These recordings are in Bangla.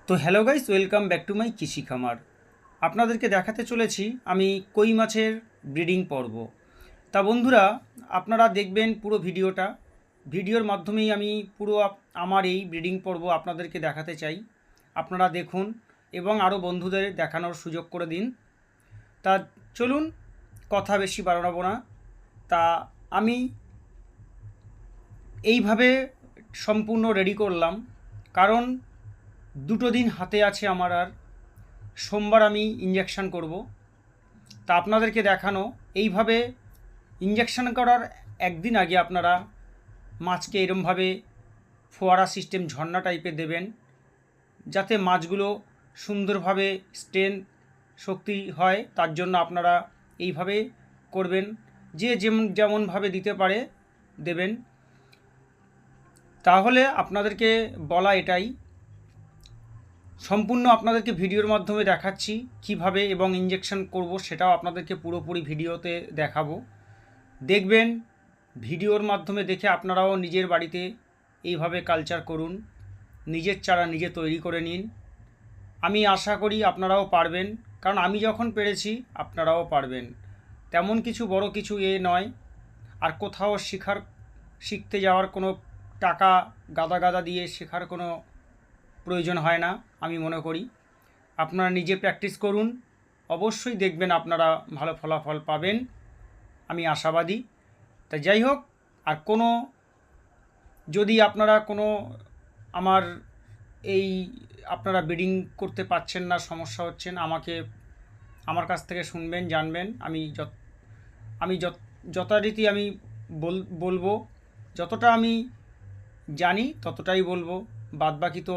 তো hello guys, welcome back to my কৃষি খামার। আপনাদেরকে দেখাতে চলেছি আমি কই মাছের ব্রিডিং পর্ব। তা বন্ধুরা, আপনারা দেখবেন পুরো ভিডিওর মাধ্যমেই আমি পুরো আমার এই ব্রিডিং পর্ব আপনাদেরকে দেখাতে চাই। আপনারা দেখুন এবং আরও বন্ধুদের দেখানোর সুযোগ করে দিন। তা চলুন, কথা বেশি বাড়াবো না। তা আমি এইভাবে সম্পূর্ণ রেডি করলাম, কারণ দুটো দিন হাতে আছে আমার। আর সোমবার আমি ইঞ্জেকশান করব। তা আপনাদেরকে দেখানো, এইভাবে ইঞ্জেকশান করার একদিন আগে আপনারা মাছকে এরমভাবে ফোয়ারা সিস্টেম ঝর্ণা টাইপের দেবেন, যাতে মাছগুলো সুন্দরভাবে স্ট্রেন্থ শক্তি হয়। তার জন্য আপনারা এইভাবে করবেন, যে যেমনভাবে দিতে পারে দেবেন। তাহলে আপনাদেরকে বলা এটাই, সম্পূর্ণ আপনাদেরকে ভিডিওর মাধ্যমে দেখাচ্ছি কিভাবে এবং ইঞ্জেকশন করব, সেটাও আপনাদেরকে পুরোপুরি ভিডিওতে দেখাবো। দেখবেন, ভিডিওর মাধ্যমে দেখে আপনারাও নিজের বাড়িতে এইভাবে কালচার করুন, নিজের চারা নিজে তৈরি করে নিন। আমি আশা করি আপনারাও পারবেন, কারণ আমি যখন পেরেছি আপনারাও পারবেন। তেমন কিছু বড় কিছু নয়। আর কোথাও শিখতে যাওয়ার কোনো টাকা গাদা দিয়ে শেখার কোনো প্রয়োজন হয় না আমি মনে করি। আপনারা নিজে প্র্যাকটিস করুন, অবশ্যই দেখবেন আপনারা ভালো ফলাফল পাবেন, আমি আশাবাদী। তা যাই হোক, আর যদি আপনারা আমার এই আপনারা ব্রিডিং করতে পারছেন না, সমস্যা হচ্ছেন, আমার কাছ থেকে শুনবেন, জানবেন। আমি যথারীতি আমি বলবো, যতটা আমি জানি ততটাই বলবো। বাদবাকি তো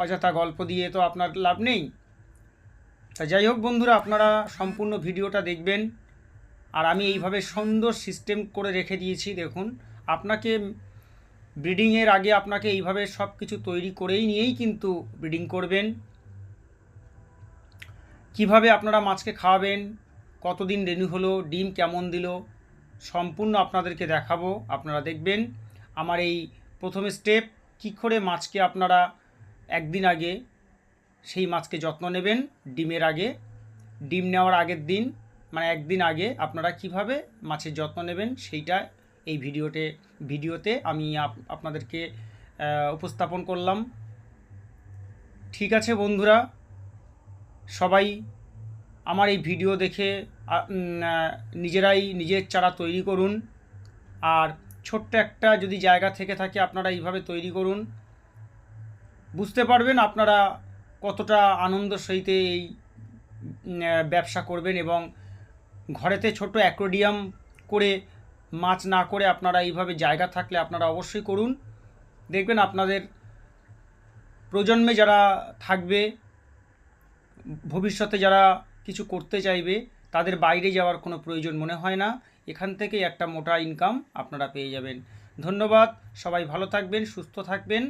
অযথা গল্প দিয়ে তো আপনার লাভ নেই। তা যাই হোক বন্ধুরা, আপনারা সম্পূর্ণ ভিডিওটা দেখবেন। আর আমি এইভাবে সুন্দর সিস্টেম করে রেখে দিয়েছি, দেখুন। আপনাকে ব্রিডিংয়ের আগে আপনাকে এইভাবে সব কিছু তৈরি করেই নিয়েই কিন্তু ব্রিডিং করবেন। কিভাবে আপনারা মাছকে খাওয়াবেন, কতদিন রেনু হলো, ডিম কেমন দিল, সম্পূর্ণ আপনাদেরকে দেখাবো। আপনারা দেখবেন আমার এই প্রথম স্টেপ, কী করে মাছকে আপনারা একদিন আগে সেই মাছকে যত্ন নেবেন। ডিম নেওয়ার আগের দিন, মানে একদিন আগে আপনারা কিভাবে মাছের যত্ন নেবেন, সেইটা এই ভিডিওতে আমি আপনাদেরকে উপস্থাপন করলাম। ঠিক আছে বন্ধুরা, সবাই আমার এই ভিডিও দেখে নিজেরাই নিজের চারা তৈরি করুন। আর ছোট্ট একটা যদি জায়গা থেকে থাকে, আপনারা এইভাবে তৈরি করুন। বুঝতে পারবেন আপনারা কতটা আনন্দ সহিতে এই ব্যবসা করবেন। এবং ঘরেতে ছোট অ্যাকোয়ারিয়াম করে মাছ না করে আপনারা এইভাবে জায়গা থাকলে আপনারা অবশ্যই করুন। দেখবেন আপনাদের প্রজন্মে যারা থাকবে, ভবিষ্যতে যারা কিছু করতে চাইবে, তাদের বাইরে যাওয়ার কোনো প্রয়োজন মনে হয় না। এখান থেকেই একটা মোটা ইনকাম আপনারা পেয়ে যাবেন। ধন্যবাদ, সবাই ভালো থাকবেন, সুস্থ থাকবেন।